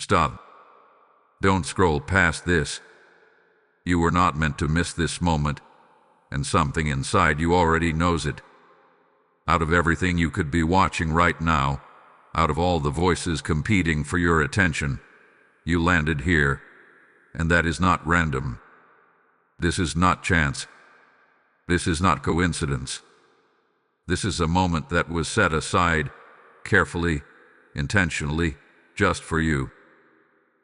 Stop. Don't scroll past this. You were not meant to miss this moment, and something inside you already knows it. Out of everything you could be watching right now, out of all the voices competing for your attention, you landed here, and that is not random. This is not chance. This is not coincidence. This is a moment that was set aside, carefully, intentionally, just for you.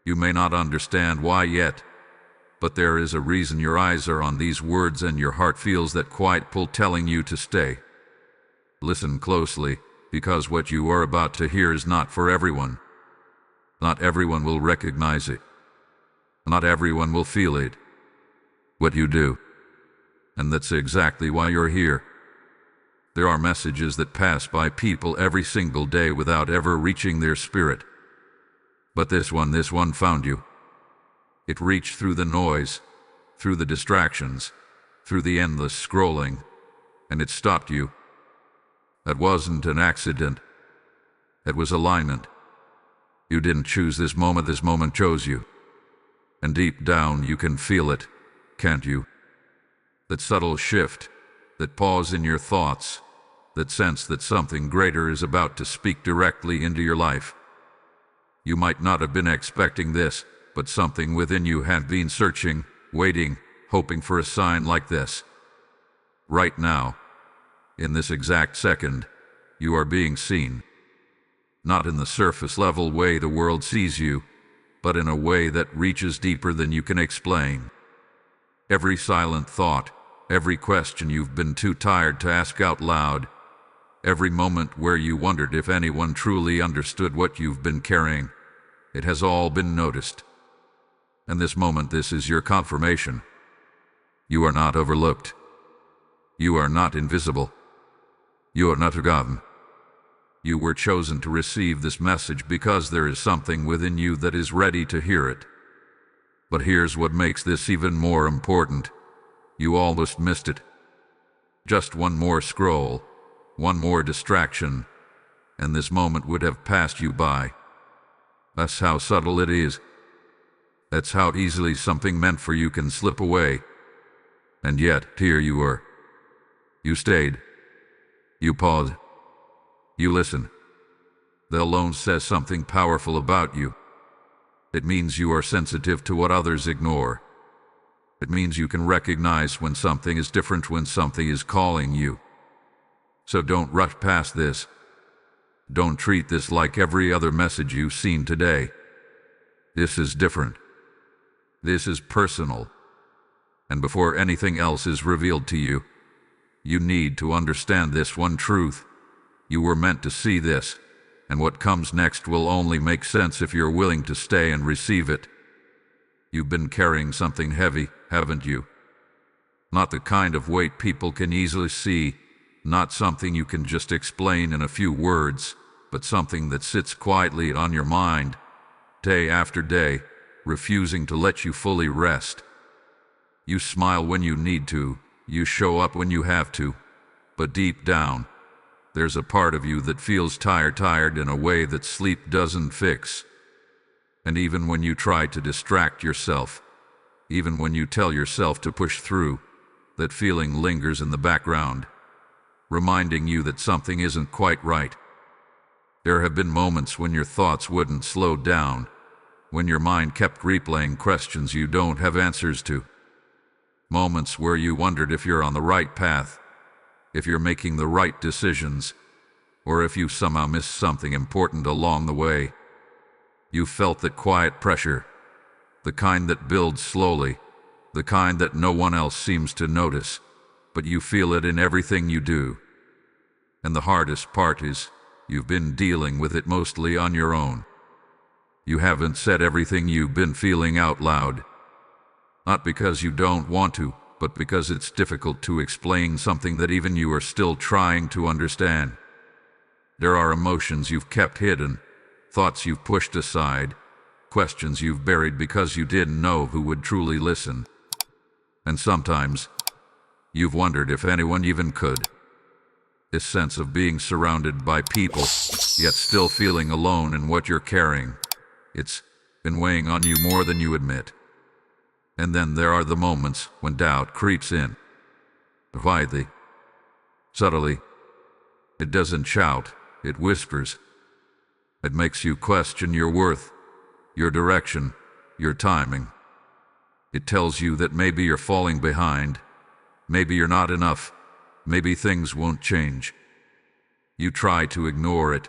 You may not understand why yet, but there is a reason your eyes are on these words and your heart feels that quiet pull telling you to stay. Listen closely, because what you are about to hear is not for everyone. Not everyone will recognize it. Not everyone will feel it. What you do. And that's exactly why you're here. There are messages that pass by people every single day without ever reaching their spirit. But this one found you. It reached through the noise, through the distractions, through the endless scrolling, and it stopped you. That wasn't an accident. It was alignment. You didn't choose this moment chose you. And deep down you can feel it, can't you? That subtle shift, that pause in your thoughts, that sense that something greater is about to speak directly into your life. You might not have been expecting this, but something within you had been searching, waiting, hoping for a sign like this. Right now, in this exact second, you are being seen. Not in the surface level way the world sees you, but in a way that reaches deeper than you can explain. Every silent thought, every question you've been too tired to ask out loud, every moment where you wondered if anyone truly understood what you've been carrying, it has all been noticed. And this moment, this is your confirmation. You are not overlooked. You are not invisible. You are not forgotten. You were chosen to receive this message because there is something within you that is ready to hear it. But here's what makes this even more important. You almost missed it. Just one more scroll, one more distraction, and this moment would have passed you by. That's how subtle it is. That's how easily something meant for you can slip away. And yet, here you were. You stayed. You paused. You listened. That alone says something powerful about you. It means you are sensitive to what others ignore. It means you can recognize when something is different, when something is calling you. So don't rush past this. Don't treat this like every other message you've seen today. This is different. This is personal. And before anything else is revealed to you, you need to understand this one truth. You were meant to see this, and what comes next will only make sense if you're willing to stay and receive it. You've been carrying something heavy, haven't you? Not the kind of weight people can easily see, not something you can just explain in a few words, but something that sits quietly on your mind, day after day, refusing to let you fully rest. You smile when you need to, you show up when you have to, but deep down, there's a part of you that feels tired in a way that sleep doesn't fix. And even when you try to distract yourself, even when you tell yourself to push through, that feeling lingers in the background, reminding you that something isn't quite right. There have been moments when your thoughts wouldn't slow down, when your mind kept replaying questions you don't have answers to. Moments where you wondered if you're on the right path, if you're making the right decisions, or if you somehow missed something important along the way. You felt that quiet pressure, the kind that builds slowly, the kind that no one else seems to notice, but you feel it in everything you do. And the hardest part is, you've been dealing with it mostly on your own. You haven't said everything you've been feeling out loud. Not because you don't want to, but because it's difficult to explain something that even you are still trying to understand. There are emotions you've kept hidden, thoughts you've pushed aside, questions you've buried because you didn't know who would truly listen. And sometimes, you've wondered if anyone even could. This sense of being surrounded by people, yet still feeling alone in what you're carrying. It's been weighing on you more than you admit. And then there are the moments when doubt creeps in. Quietly, subtly. It doesn't shout, it whispers. It makes you question your worth, your direction, your timing. It tells you that maybe you're falling behind, maybe you're not enough, maybe things won't change. You try to ignore it,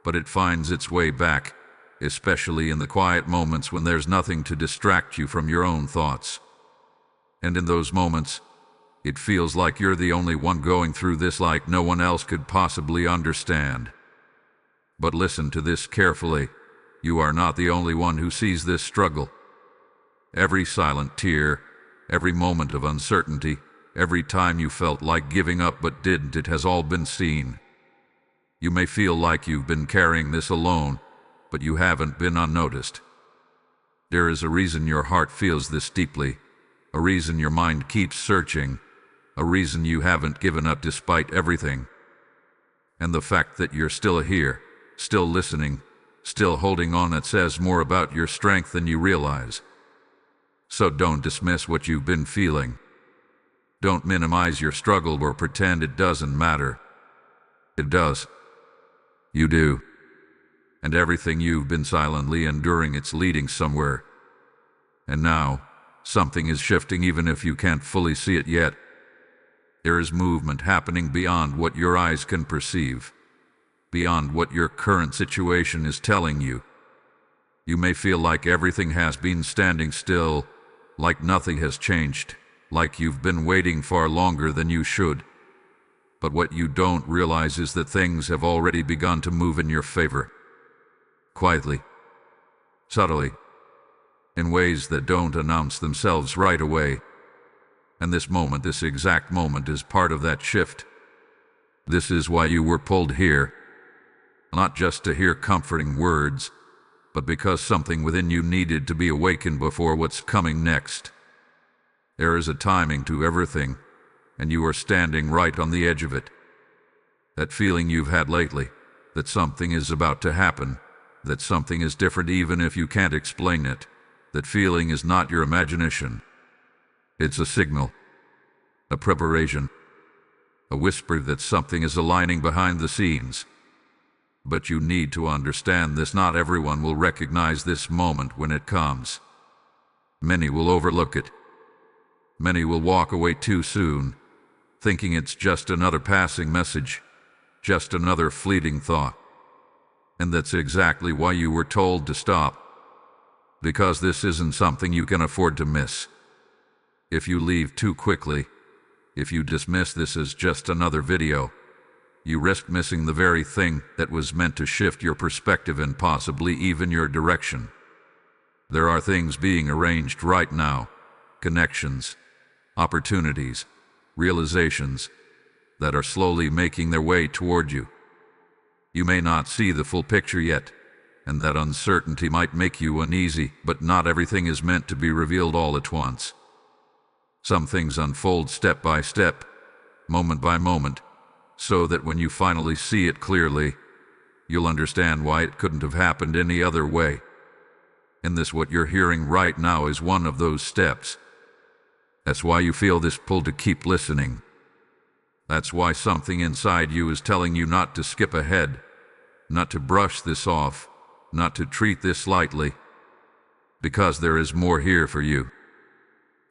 but it finds its way back, especially in the quiet moments when there's nothing to distract you from your own thoughts. And in those moments, it feels like you're the only one going through this, like no one else could possibly understand. But listen to this carefully. You are not the only one who sees this struggle. Every silent tear, every moment of uncertainty, every time you felt like giving up but didn't, it has all been seen. You may feel like you've been carrying this alone, but you haven't been unnoticed. There is a reason your heart feels this deeply, a reason your mind keeps searching, a reason you haven't given up despite everything. And the fact that you're still here, still listening, still holding on, it says more about your strength than you realize. So don't dismiss what you've been feeling. Don't minimize your struggle or pretend it doesn't matter. It does. You do. And everything you've been silently enduring, it's leading somewhere. And now, something is shifting even if you can't fully see it yet. There is movement happening beyond what your eyes can perceive, beyond what your current situation is telling you. You may feel like everything has been standing still, like nothing has changed, like you've been waiting far longer than you should. But what you don't realize is that things have already begun to move in your favor. Quietly, subtly, in ways that don't announce themselves right away. And this moment, this exact moment, is part of that shift. This is why you were pulled here, not just to hear comforting words, but because something within you needed to be awakened before what's coming next. There is a timing to everything, and you are standing right on the edge of it. That feeling you've had lately, that something is about to happen, that something is different even if you can't explain it, that feeling is not your imagination. It's a signal, a preparation, a whisper that something is aligning behind the scenes. But you need to understand this. Not everyone will recognize this moment when it comes. Many will overlook it. Many will walk away too soon, thinking it's just another passing message, just another fleeting thought. And that's exactly why you were told to stop. Because this isn't something you can afford to miss. If you leave too quickly, if you dismiss this as just another video, you risk missing the very thing that was meant to shift your perspective and possibly even your direction. There are things being arranged right now, connections, opportunities, realizations, that are slowly making their way toward you. You may not see the full picture yet, and that uncertainty might make you uneasy, but not everything is meant to be revealed all at once. Some things unfold step by step, moment by moment, so that when you finally see it clearly, you'll understand why it couldn't have happened any other way. And this, what you're hearing right now, is one of those steps. That's why you feel this pull to keep listening. That's why something inside you is telling you not to skip ahead, not to brush this off, not to treat this lightly, because there is more here for you.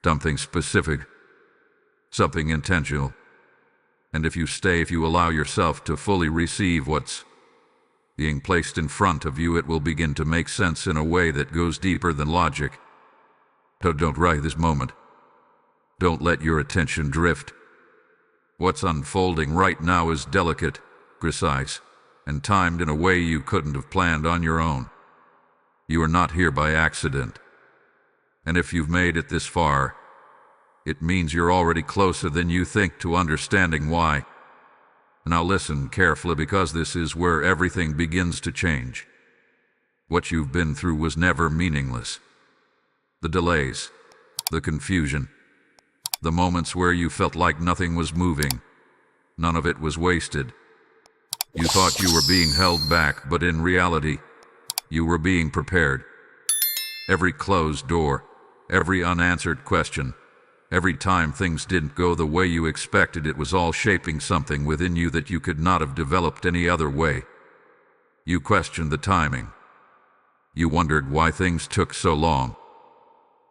Something specific, something intentional. And if you stay, if you allow yourself to fully receive what's being placed in front of you, it will begin to make sense in a way that goes deeper than logic. So don't rush this moment. Don't let your attention drift. What's unfolding right now is delicate, precise, and timed in a way you couldn't have planned on your own. You are not here by accident. And if you've made it this far, it means you're already closer than you think to understanding why. Now listen carefully, because this is where everything begins to change. What you've been through was never meaningless. The delays, the confusion, the moments where you felt like nothing was moving, none of it was wasted. You thought you were being held back, but in reality, you were being prepared. every closed door, every unanswered question. Every time things didn't go the way you expected, it was all shaping something within you that you could not have developed any other way. You questioned the timing. You wondered why things took so long.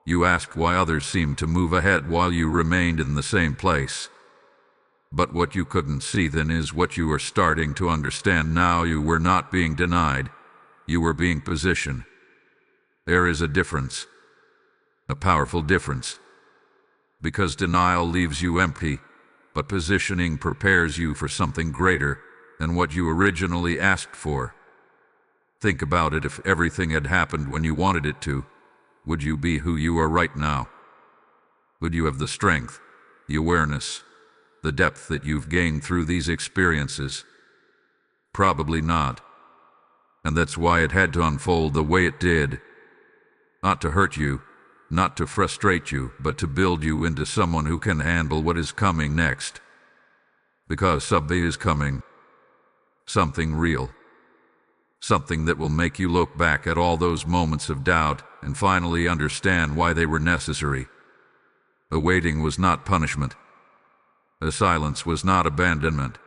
You asked why others seemed to move ahead while you remained in the same place. But what you couldn't see then is what you are starting to understand now. You were not being denied. You were being positioned. There is a difference. A powerful difference. Because denial leaves you empty, but positioning prepares you for something greater than what you originally asked for. Think about it. If everything had happened when you wanted it to, would you be who you are right now? Would you have the strength, the awareness, the depth that you've gained through these experiences? Probably not. And that's why it had to unfold the way it did. Not to hurt you, not to frustrate you, but to build you into someone who can handle what is coming next. Because something is coming. Something real. Something that will make you look back at all those moments of doubt and finally understand why they were necessary. The waiting was not punishment. The silence was not abandonment.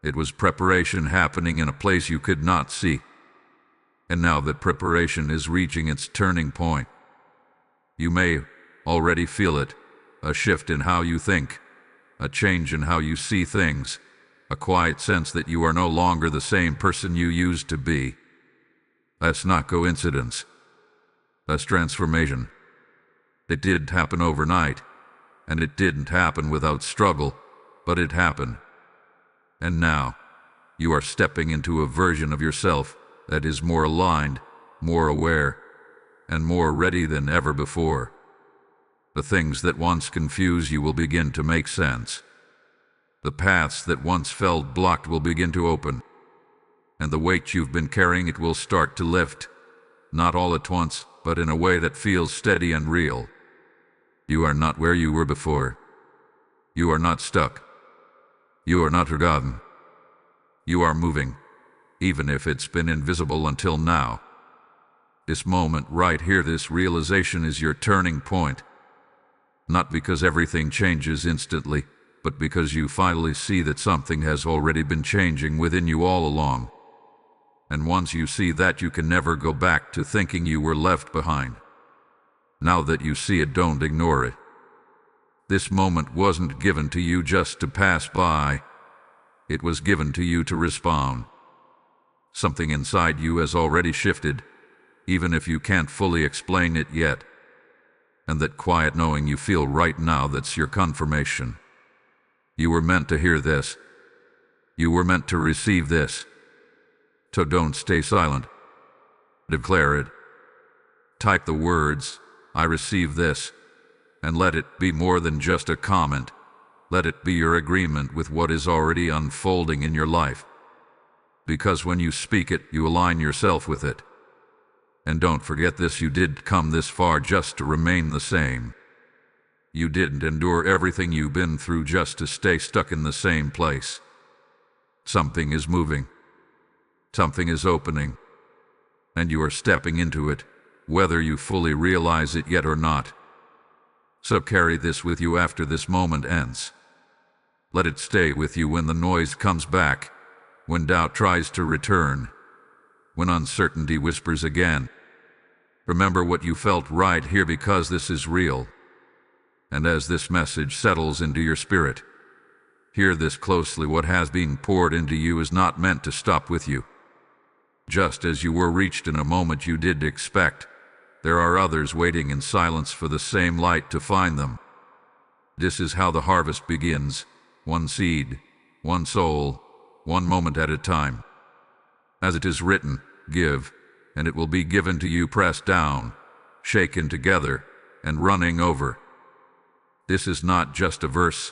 It was preparation happening in a place you could not see. And now that preparation is reaching its turning point, you may already feel it, a shift in how you think, a change in how you see things, a quiet sense that you are no longer the same person you used to be. That's not coincidence. That's transformation. It didn't happen overnight, and it didn't happen without struggle, but it happened. And now, you are stepping into a version of yourself that is more aligned, more aware, and more ready than ever before. The things that once confused you will begin to make sense. The paths that once felt blocked will begin to open. And the weight you've been carrying, it will start to lift. Not all at once, but in a way that feels steady and real. You are not where you were before. You are not stuck. You are not forgotten. You are moving, even if it's been invisible until now. This moment right here, this realization is your turning point. Not because everything changes instantly, but because you finally see that something has already been changing within you all along. And once you see that, you can never go back to thinking you were left behind. Now that you see it, don't ignore it. This moment wasn't given to you just to pass by. It was given to you to respond. Something inside you has already shifted, even if you can't fully explain it yet. And that quiet knowing you feel right now, that's your confirmation. You were meant to hear this. You were meant to receive this. So don't stay silent. Declare it. Type the words, "I receive this," and let it be more than just a comment. Let it be your agreement with what is already unfolding in your life. Because when you speak it, you align yourself with it. And don't forget this, you did come this far just to remain the same. You didn't endure everything you've been through just to stay stuck in the same place. Something is moving. Something is opening. And you are stepping into it, whether you fully realize it yet or not. So carry this with you after this moment ends. Let it stay with you when the noise comes back, when doubt tries to return, when uncertainty whispers again. Remember what you felt right here, because this is real. And as this message settles into your spirit, hear this closely. What has been poured into you is not meant to stop with you. Just as you were reached in a moment you did expect, there are others waiting in silence for the same light to find them. This is how the harvest begins, one seed, one soul, one moment at a time. As it is written, give, and it will be given to you, pressed down, shaken together, and running over. This is not just a verse.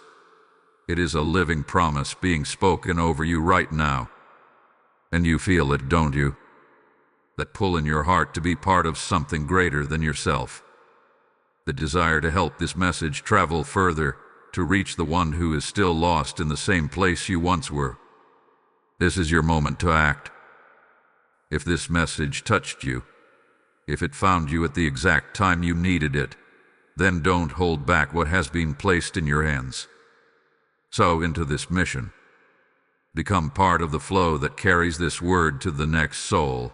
It is a living promise being spoken over you right now. And you feel it, don't you? That pull in your heart to be part of something greater than yourself. The desire to help this message travel further, to reach the one who is still lost in the same place you once were. This is your moment to act. If this message touched you, If it found you at the exact time you needed it, then don't hold back what has been placed in your hands. So into this mission. Become part of the flow that carries this word to the next soul.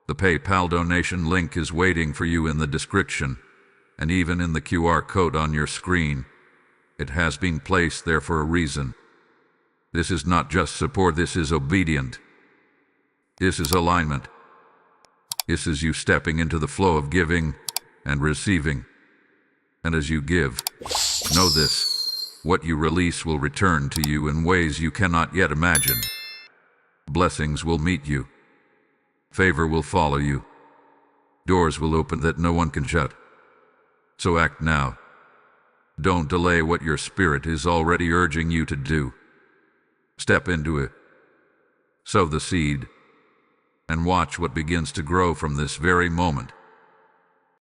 The PayPal donation link is waiting for you in the description, and even in the QR code on your screen. It has been placed there for a reason. This is not just support, this is obedient. This is alignment. This is you stepping into the flow of giving and receiving. And as you give, know this. What you release will return to you in ways you cannot yet imagine. Blessings will meet you. Favor will follow you. Doors will open that no one can shut. So act now. Don't delay what your spirit is already urging you to do. Step into it. Sow the seed. And watch what begins to grow from this very moment.